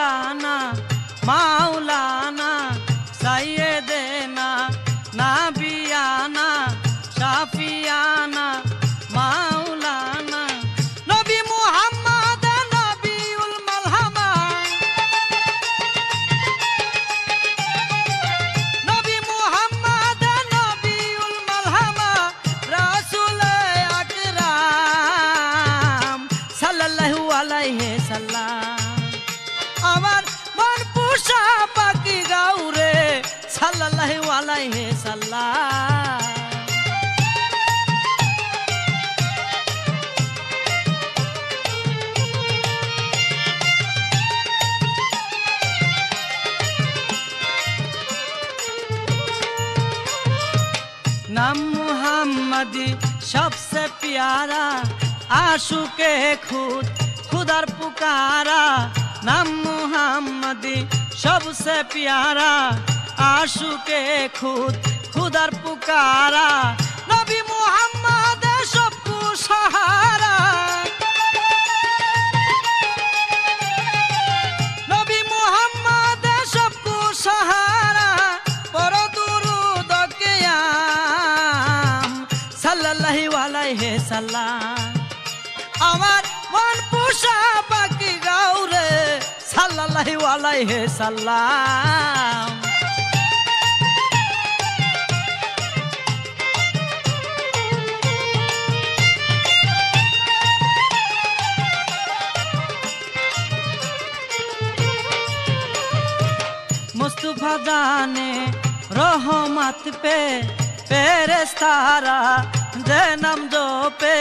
মাওলানা মাওলানা সাইয়েদেনা নাবিয়ানা শাফিয়ানা মাওলানা নবী মুহাম্মদ নবিউল মালহামা নবী মুহাম্মদ নবিউল মালহামা রাসূল আকরাম সাল্লাল্লাহু আলাইহি সাল্লাম আমার মন পুষা পাখি গাউরে সাল্লাল্লাহু আলাইহি সাল্লাম नाम मुहम्मदी सबसे प्यारा आशुके खुद खुदार पुकारा नाम मुहम्मदी सबसे प्यारा आशुके खुद खुदार पुकारा नबी मुहम्मद सबको सहारा नबी मुहम्मद सबको सहारा पर दुरूद क़याम सल्लल्लाहु अलैहि सल्लाम আমার মন পুষা পাখি গাউরে সাল্লাল্লাহু আলাইহি সাল্লাম मुस्तफा जाने रहमत पे फेरेस्तारा जन्म जो पे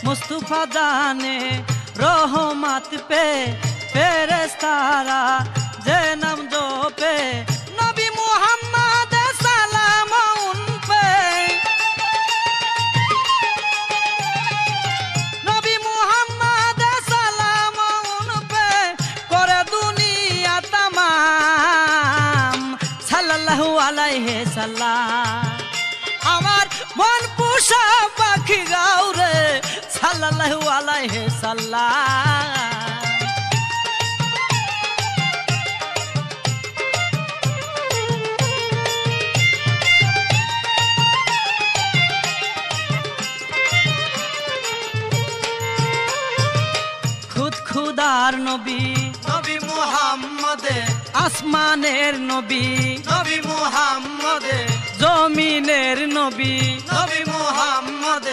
मुस्तफा जाने रहमत पे फेरेस्तारा जन्म जो पे नबी मुहम्मद सलाम उन पे नबी मुहम्मद सलाम उन पे करे दुनिया तमाम सल्लल्लाहु अलैहि सल्लाम আমার মন পুষা পাখি গাউরে সাল্লাল্লাহু আলাইহি সাল্লাম খুদ খুদার নবী নবী মুহাম্মদ আসমানের নবী নবী মুহাম্মদ জমিনের নবী নবী মুহাম্মদ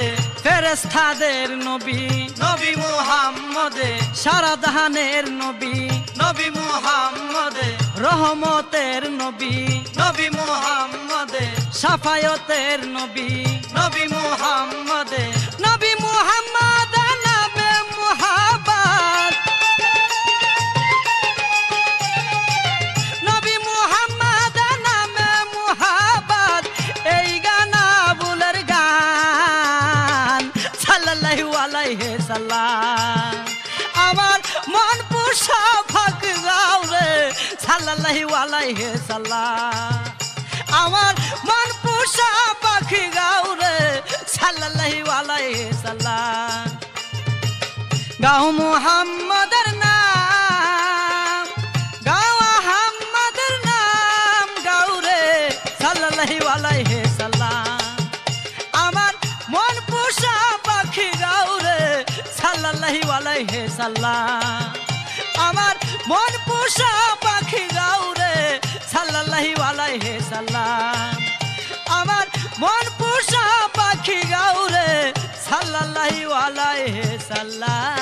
ফেরেশতাদের নবী নবী মুহাম্মদ সারা জাহানের নবী নবী মুহাম্মদ রহমতের নবী নবী মুহাম্মদ শাফায়াতের নবী নবী মুহাম্মদ নবী মুহাম্মদ নামে মুহাব্বত নবী মুহাম্মদ নামে মুহাব্বত এই গানা বুলের গান সাল্লাল্লাহু আলাইহি সাল্লাম আমার মন পুষা ফাক গাউরে সাল্লাল্লাহু আলাইহি সাল্লাম আমার মন পুষা পাখি গাউরে সাল্লাল্লাহু আলাইহি সাল্লাম গাও মুহাম্মদের নাম গাও আহমদের নাম গাউরে সাল্লাল্লাহু আলাইহি সাল্লাম আমার মন পুষা পাখি গাউরে সাল্লাল্লাহু আলাইহি সাল্লাম আমার মন পুষা পাখি গাউরে সাল্লাল্লাহু আলাইহি সাল্লাম আমার মন পুষা পাখি গাউরে সাল্লাল্লাহু আলাইহি সাল্লাম